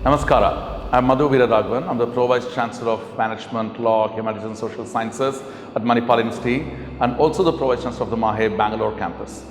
Namaskara. I'm Madhu Veera Raghavan. I'm the Pro-Vice Chancellor of Management, Law, Humanities and Social Sciences at Manipal University and also the Pro-Vice Chancellor of the MAHE Bangalore campus.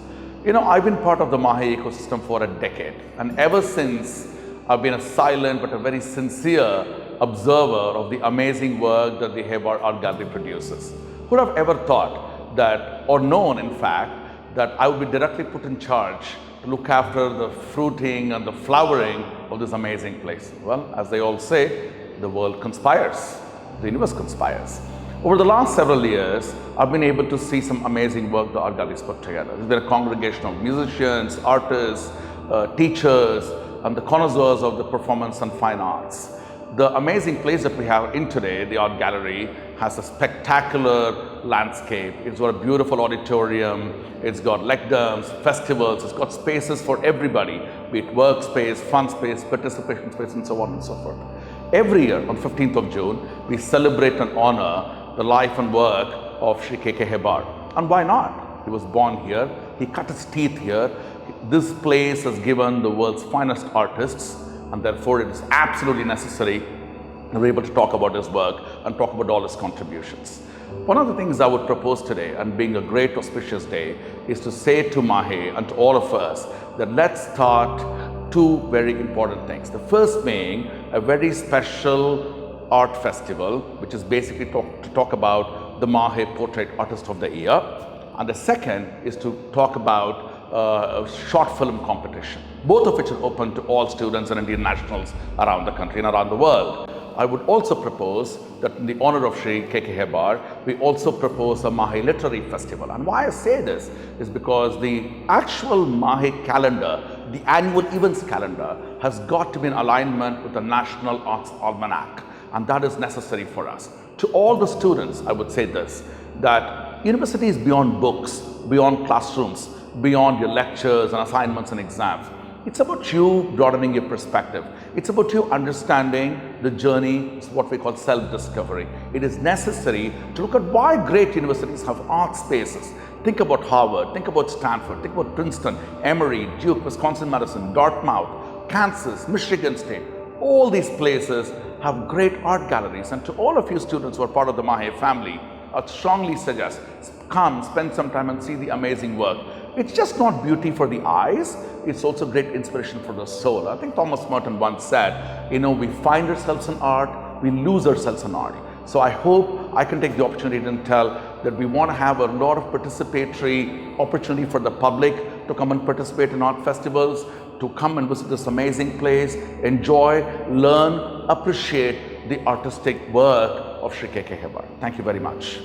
I've been part of the MAHE ecosystem for a decade, and ever since I've been a silent but a very sincere observer of the amazing work that the Hebbar Art Gallery produces. Who would have ever thought that, or known in fact, that I would be directly put in charge to look after the fruiting and the flowering of this amazing place? Well, as they all say, the world conspires, the universe conspires. Over the last several years, I've been able to see some amazing work the art galleries put together. There's been a congregation of musicians, artists, teachers, and the connoisseurs of the performance and fine arts. The amazing place that we have in today, the art gallery, has a spectacular landscape. It's got a beautiful auditorium, it's got lecterns, festivals, it's got spaces for everybody, be it workspace, fun space, participation space, and so on and so forth. Every year on 15th of June, we celebrate and honor the life and work of Shri K.K. Hebbar. And why not? He was born here, he cut his teeth here. This place has given the world's finest artists, and therefore it is absolutely necessary that we're able to talk about his work and talk about all his contributions. One of the things I would propose today, and being a great auspicious day, is to say to MAHE and to all of us that let's start two very important things. The first being a very special art festival, which is basically to talk about the MAHE Portrait Artist of the Year. And the second is to talk about a short film competition, both of which are open to all students and Indian nationals around the country and around the world. I would also propose that in the honor of Shri K.K. Hebbar, we also propose a MAHE Literary Festival. And why I say this is because the actual MAHE calendar, the annual events calendar, has got to be in alignment with the National Arts Almanac. And that is necessary for us. To all the students, I would say this, that university is beyond books, beyond classrooms, beyond your lectures and assignments and exams. It's about you broadening your perspective. It's about you understanding the journey, what we call self-discovery. It is necessary to look at why great universities have art spaces. Think about Harvard, think about Stanford, think about Princeton, Emory, Duke, Wisconsin-Madison, Dartmouth, Kansas, Michigan State. All these places have great art galleries. And to all of you students who are part of the MAHE family, I strongly suggest come spend some time and see the amazing work. It's just not beauty for the eyes, it's also great inspiration for the soul. I think Thomas Merton once said, we find ourselves in art, we lose ourselves in art. So I hope I can take the opportunity and tell that we want to have a lot of participatory opportunity for the public to come and participate in art festivals, to come and visit this amazing place, enjoy, learn, appreciate the artistic work of Shri K.K. Hebbar. Thank you very much.